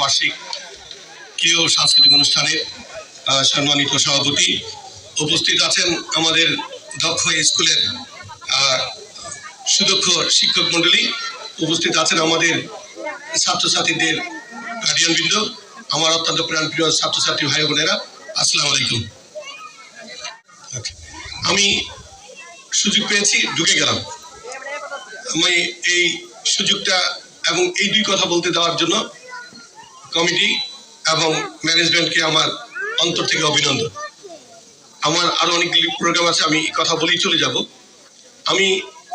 বার্ষিক ক্রিয় সাংস্কৃতিক অনুষ্ঠানের সম্মানিত সভাপতি, উপস্থিত আছেন আমাদের দক্ষ স্কুলের সুদক্ষ শিক্ষক মন্ডলী, উপস্থিত আছেন আমাদের ছাত্রছাত্রীদের গার্ডিয়ানবৃন্দ, আমার অত্যন্ত প্রাণপ্রিয় ছাত্রছাত্রী ভাই বোনেরা, আসসালামু আলাইকুম। আমি সুযোগ পেয়েছি, ঢুকে গেলাম। আমি এই সুযোগটা এবং এই দুই কথা বলতে দেওয়ার জন্য কমিটি এবং ম্যানেজমেন্টকে আমার অন্তর থেকে অভিনন্দন। আমার আরো অনেকগুলি প্রোগ্রাম আছে, আমি কথা বলেই চলে যাব। আমি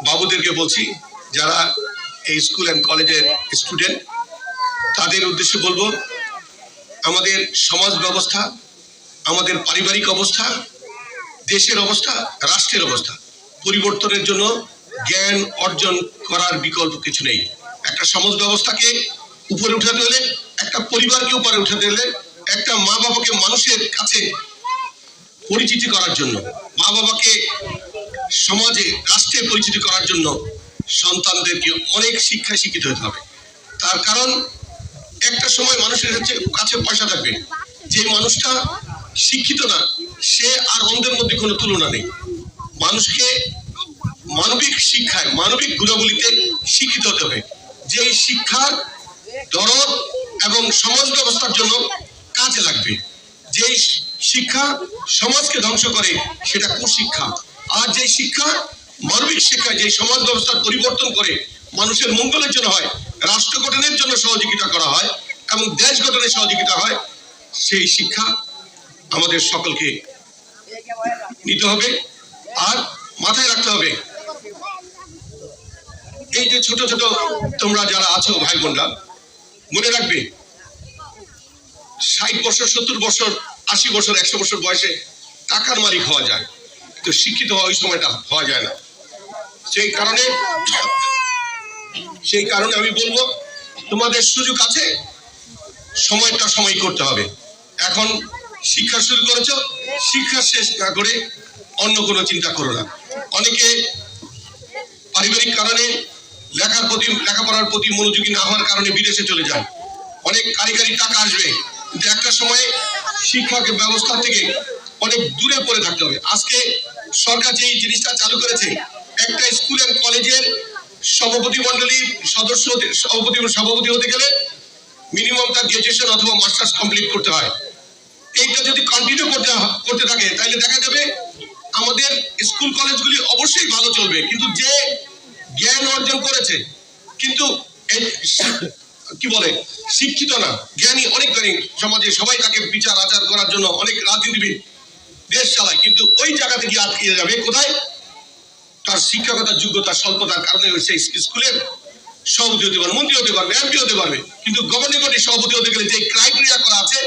বাবুদেরকে বলছি, যারা এই স্কুল অ্যান্ড কলেজের স্টুডেন্ট, তাদের উদ্দেশ্যে বলবো, আমাদের সমাজ ব্যবস্থা, আমাদের পারিবারিক অবস্থা, দেশের অবস্থা, রাষ্ট্রের অবস্থা পরিবর্তনের জন্য জ্ঞান অর্জন করার বিকল্প কিছু নেই। একটা সমাজ ব্যবস্থাকে উপরে উঠাতে হলে, একটা পরিবারকে উপরে উঠাতে হলে, একটা মা বাবাকে মানুষের কাছে পরিচিতি করার জন্য, মা বাবাকে সমাজে রাষ্ট্রে পরিচিতি করার জন্য সন্তানদেরকে অনেক শিক্ষায় শিক্ষিত হতে হবে। তার কারণ, একটা সময় মানুষের কাছে পয়সা থাকবে, যে মানুষটা শিক্ষিত না, সে আর অন্ধের মধ্যে কোনো তুলনা নেই। মানুষকে মানবিক শিক্ষায়, মানবিক গুণাবলীতে শিক্ষিত হতে হবে। যে শিক্ষার দরদ এবং সমাজ ব্যবস্থার জন্য কাজে লাগবে। যে শিক্ষা সমাজকে ধ্বংস করে সেটা কুশিক্ষা। আর যে শিক্ষা মানবিক শিক্ষা, যে সমাজ ব্যবস্থার পরিবর্তন করে মানুষের মঙ্গলের জন্য হয়, রাষ্ট্র গঠনের জন্য সহযোগিতা করা হয় এবং দেশ গঠনে সহযোগিতা হয়, সেই শিক্ষা আমাদের সকলকে নিতে হবে। আর মাথায় রাখতে হবে, এই যে ছোট ছোট তোমরা যারা আছো ভাই বোনরা, মনে রাখবে 60 বছর, 70 বছর, 80 বছর, 100 বছর বয়সে টাকার মালিক হওয়া যায়, কিন্তু শিক্ষিত হওয়া ওই সময়টা হওয়া যায় না। সেই কারণে আমি বলবো, তোমাদের সুযোগ আছে, সময়টা সময় করতে হবে। এখন শিক্ষা শুরু করেছো, শিক্ষা শেষ না করে অন্য কোনো চিন্তা করো না। অনেকে পারিবারিক কারণে লেখাপড়ার প্রতি মনোযোগী না হওয়ার কারণে বিদেশে চলে যায়। অনেক কারিগরি টাকা আসবে, কিন্তু একটা সময় শিক্ষা ব্যবস্থা থেকে অনেক দূরে পড়ে থাকতে হবে। আজকে সরকার যে জিনিসটা চালু করেছে, একটা স্কুল এন্ড কলেজের সভাপতি মন্ডলীর সদস্য, সভাপতি হতে গেলে মিনিমাম তার গ্রাজুয়েশন অথবা মাস্টার্স কমপ্লিট করতে হয়। এইটা যদি কন্টিনিউ করতে থাকে, তাহলে দেখা যাবে আমাদের স্কুল কলেজগুলি অবশ্যই ভালো চলবে, কিন্তু যে জ্ঞান অর্জন করেছে কিন্তু কি বলে শিক্ষিত না, জ্ঞানী, অনেক জ্ঞানী সমাজে, সবাই তাকে বিচার আচার করার জন্য অনেক রাজনীতিবিদ দেশ চালায়, কিন্তু ওই জায়গাতে গিয়ে আটকে যাবে কোথায়? তার শিক্ষকতার যোগ্যতা স্বল্পতার কারণে সেই স্কুলের সভাপতি হতে পারবে, মন্ত্রী হতে পারবে, এমপি হতে পারবে, কিন্তু গভর্নিং বডির সভাপতি হতে গেলে যে ক্রাইটেরিয়া করা আছে,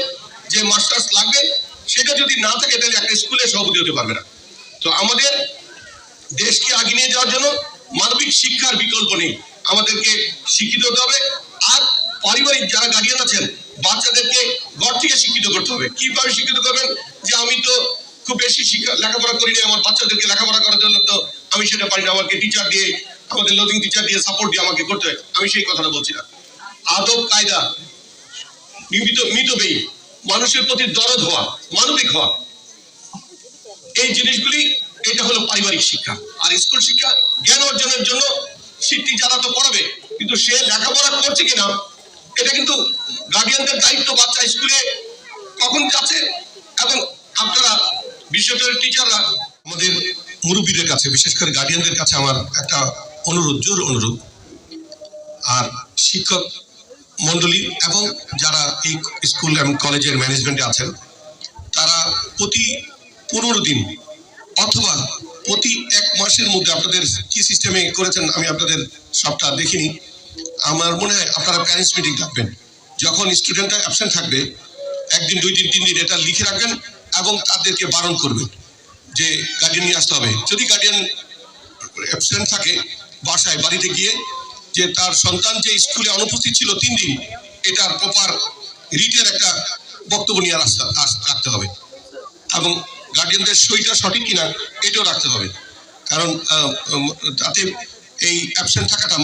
যে মাস্টার্স লাগবে, সেটা যদি না থাকে তাহলে একটা স্কুলের সভাপতি হতে পারবে না। তো আমাদের দেশকে আগিয়ে নিয়ে যাওয়ার জন্য মানবিক শিক্ষার বিকল্প নেই, আমাদেরকে শিক্ষিত হতে হবে। আর পারিবারিক যারা গার্ডিয়ান আছেন, বাচ্চাদেরকে ঘর থেকে শিক্ষিত করতে হবে। কিভাবে শিক্ষিত করবেন? যে আমি তো খুব বেশি লেখাপড়া করিনি, আমার বাচ্চাদেরকে লেখাপড়া করার জন্য তো আমি সেটা পারি না, আমাকে টিচার দিয়ে, আমাদের লোডিং টিচার দিয়ে, সাপোর্ট দিয়ে আমাকে করতে হয়। আমি সেই কথাটা বলছি না। আদব কায়দা, মিতব্যয়ী, মানুষের প্রতি দরদ হওয়া, মানবিক হওয়া, এই জিনিসগুলি, এটা হলো পারিবারিক শিক্ষা। আর স্কুল শিক্ষা জ্ঞান অর্জনের জন্য শিক্ষিত যারা তো পড়াবে, কিন্তু সে লেখাপড়া করছে কিনা এটা কিন্তু গার্ডিয়ানদের দায়িত্ব। বাচ্চা স্কুলে কখন যাচ্ছে, এবং আপনারা বিশেষ করে টিচাররা, আমাদের মুরব্বীদের কাছে, বিশেষ করে গার্ডিয়ানদের কাছে আমার একটা অনুরোধ, জোর অনুরোধ, আর শিক্ষক মন্ডলী এবং যারা এই স্কুল এবং কলেজের ম্যানেজমেন্টে আছেন, তারা প্রতি 15 দিন অথবা প্রতি 1 মাসের মধ্যে আপনাদের কি সিস্টেমে করেছেন আমি আপনাদের সবটা দেখিনি, আমার মনে হয় আপনারা প্যারেন্টস মিটিং ডাকবেন। যখন স্টুডেন্টরা অ্যাবসেন্ট থাকবে, 1 দিন, 2 দিন, 3 দিন, এটা লিখে রাখবেন এবং তাদেরকে বারণ করবেন যে গার্ডিয়ান নিয়ে আসতে হবে। যদি গার্ডিয়ান অ্যাবসেন্ট থাকে, বাড়িতে গিয়ে যে তার সন্তান যে স্কুলে অনুপস্থিত ছিল 3 দিন, এটার প্রপার রিটের একটা বক্তব্য নিয়ে রাখতে হবে, এবং গার্ডিয়ানদের সইটা সঠিক কিনা এটাও রাখতে হবে। কারণ তাতে এই অ্যাবসেন্ট থাকাটা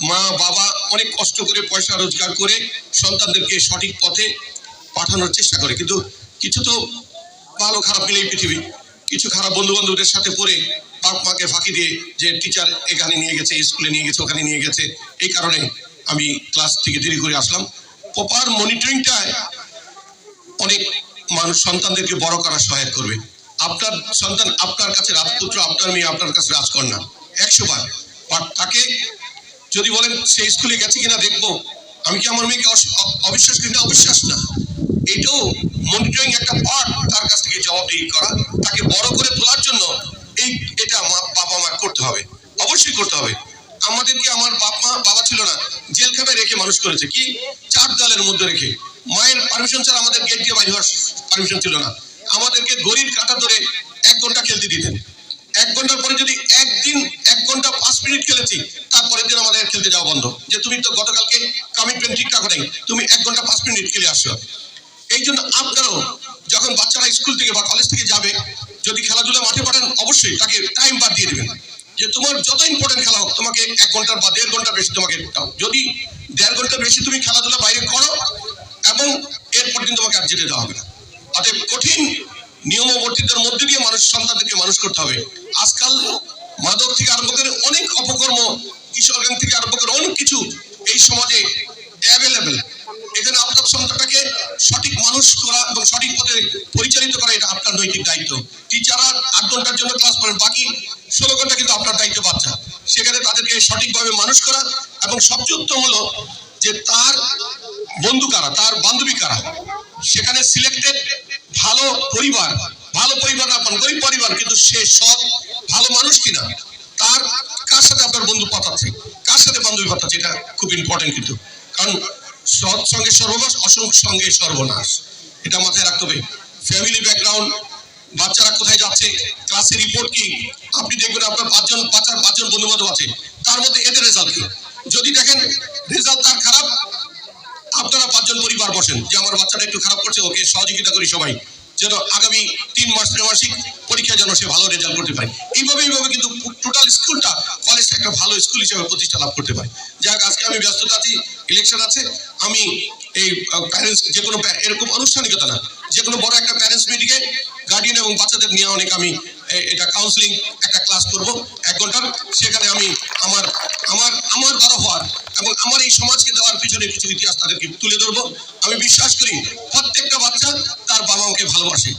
মা বাবা অনেক কষ্ট করে পয়সা রোজগার করে সন্তানদেরকে সঠিক পথে পাঠানোর চেষ্টা করে, কিন্তু কিছু তো ভালো খারাপ মিলেই পৃথিবী। কিছু খারাপ বন্ধু বান্ধবদের সাথে পড়ে বাপ মাকে ফাঁকি দিয়ে যে টিচার এখানে নিয়ে গেছে, স্কুলে নিয়ে গেছে, ওখানে নিয়ে গেছে, এই কারণে আমি ক্লাস থেকে দেরি করে আসলাম। প্রপার মনিটরিংটায় অনেক মানুষ সন্তানদেরকে বড় করার সহায়ক করবে। আপনার সন্তান আপনার কাছে রাজপুত্র, আপনার মেয়ে আপনার কাছে রাজকন্যা 100 বার। বাট তাকে যদি বলেন সে স্কুলে গেছে কিনা দেখবো, আমি কি আমার মেয়েকে অবিশ্বাস করি না? অবিশ্বাস না, এটাও মনিটরিং একটা পার্ট। তার কাছ থেকে জবাবদিহি করা, তাকে বড় করে তোলার জন্য এটা বাবা মা করতে হবে, অবশ্যই করতে হবে। আমাদেরকে আমার বাবা ছিল না, জেলখানায় রেখে মানুষ করেছে, কি 4 দেয়ালের মধ্যে রেখে। মায়ের পারমিশন ছাড়া আমাদের গেট দিয়ে বাইরে হওয়ার পারমিশন ছিল না। আমাদেরকে ঘড়ির কাঁটা ধরে 1 ঘন্টা খেলতে দিতেন। 1 ঘন্টার পরে যদি একদিন 1 ঘন্টা 5 মিনিট খেলেছি, তারপরের দিন আমাদের খেলতে যাওয়া বন্ধ, যে তুমি তো গতকালকে কমিটমেন্ট ঠিকঠাক নেই, তুমি 1 ঘন্টা 5 মিনিট খেলে আসছো। এই জন্য আপনারাও যখন বাচ্চারা স্কুল থেকে বা কলেজ থেকে যাবে, যদি খেলাধুলা মাঠে পাঠান, অবশ্যই তাকে টাইম বাদ দিয়ে দেবেন, যে তোমার যত ইম্পর্টেন্ট খেলা হোক, তোমাকে 1 ঘন্টার বা 1.5 ঘন্টা বেশি তোমাকে দাও। যদি 1.5 ঘন্টা বেশি তুমি খেলাধুলা বাইরে করো, এবং এরপর দিন তোমাকে আর যেতে দেওয়া হবে না। অতএব কঠিন নিয়মবর্তিতার মধ্যে দিয়ে মানুষ সন্তানদেরকে মানুষ করতে হবে। আজকাল মাদক থেকে আরম্ভ করে অনেক অপকর্ম, কিশোর গ্যাং থেকে আরম্ভ করে অনেক কিছু এই সমাজে অ্যাভেলেবেল। এখানে আপনার সন্তানটাকে সঠিক মানুষ করা এবং সঠিক পথে পরিচালিত করা, এটা আপনার নৈতিক দায়িত্ব। টিচাররা 8 ঘন্টার জন্য ক্লাস করেন, বাকি 16 ঘন্টা কিন্তু আপনার দায়িত্ব বাচ্চা। সেখানে তাদেরকে সঠিকভাবে মানুষ করা, এবং সবচেয়ে উত্তম হলো যে তার বন্ধু কারা, তার বান্ধবী কারা, সেখানে সিলেক্টেড ভালো পরিবার না, গরিব পরিবার, কিন্তু সে সব ভালো মানুষ কিনা, তার কার সাথে আপনার বন্ধু পাঠাচ্ছে, কার সাথে বান্ধবী পাঠাচ্ছে, এটা খুব ইম্পর্টেন্ট। কিন্তু কারণ সৎ সঙ্গে সর্বনাশ, অসৎ সঙ্গে সর্বনাশ, এটা মাথায় রাখতে হবে। ফ্যামিলি ব্যাকগ্রাউন্ড, বাচ্চারা কোথায় যাচ্ছে, ক্লাসের রিপোর্ট কি, আপনি দেখবেন আপনার 5জন বন্ধু বান্ধব আছে, তার মধ্যে এদের রেজাল্ট কি। যদি দেখেন রেজাল্ট তার খারাপ, আপনারা 5 জন পরিবার বসেন যে আমার বাচ্চাটা একটু খারাপ করছে, ওকে সহযোগিতা করি সবাই, যেন আগামী 3 মাস ত্রৈমাসিক পরীক্ষা যেন সে ভালো রেজাল্ট করতে পারে। এইভাবে কিন্তু টোটাল স্কুলটা, কলেজটা একটা ভালো স্কুল হিসেবে প্রতিষ্ঠা লাভ করতে পারে। যাক, আজকে আমি ব্যস্ততা আছি, ইলেকশন আছে, আমি এই প্যারেন্টস, যে কোনো এরকম আনুষ্ঠানিকতা না, যে কোনো বড় একটা প্যারেন্টস মিটিংয়ে গার্ডিয়ান এবং বাচ্চাদের নিয়ে আমি এটা কাউন্সিলিং একটা ক্লাস করব 1 ঘন্টার। সেখানে আমি আমার বড় হওয়ার এবং আমার এই সমাজকে দেওয়ার পিছনে কিছু ইতিহাস তাদেরকে তুলে ধরবো। আমি বিশ্বাস করি প্রত্যেকটা বাচ্চা তার বাবা মাকে ভালোবাসে,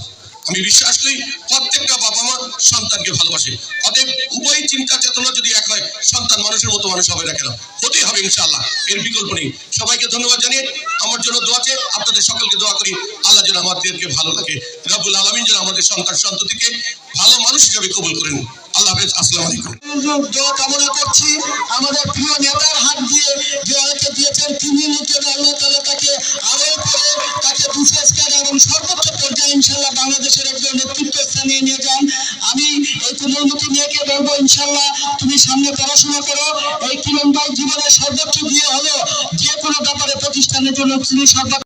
আমি বিশ্বাস করি প্রত্যেকটা বাবা মা সন্তানকে ভালোবাসে। অতএব উভয় চিন্তা চেতনা যদি এক হয়, সন্তান মানুষের মতো মানুষ হবে না কেন, হতেই হবে ইনশাআল্লাহ, এর বিকল্প নেই। সবাইকে ধন্যবাদ জানিয়ে আমার জন্য দোয়া চেয়ে আপনাদের সকলকে দোয়া করি, আল্লাহ যেন আমাদেরকে ভালো লাগে, রব্বুল আলামিন যেন আমাদের সন্তান সন্ততিকে ভালো মানুষ হিসেবে কবুল করেন। আল্লাহ হাফেজ, আসসালামু আলাইকুম। দোয়া কামনা করছি আমাদের প্রিয় নেতার হাত দিয়ে যে অনেকে দিয়েছেন, তিনি নিতেন, আল্লাহ তাআলা তাকে আরো করে তাকে বিশেষ করে এবং সর্বোচ্চ পর্যায়ে ইনশাআল্লাহ বাংলাদেশের একজন নেতৃত্ব স্থানে নিয়ে যান। আমি এই কোমলমতি মেয়েকে বলবো, ইনশাআল্লাহ তুমি সামনে পড়াশোনা করো। এই কিরণ ভাই জীবনের সর্বোচ্চ দিয়ে হলো যে কোনো ব্যাপারে প্রতিষ্ঠানের জন্য তিনি সর্বোচ্চ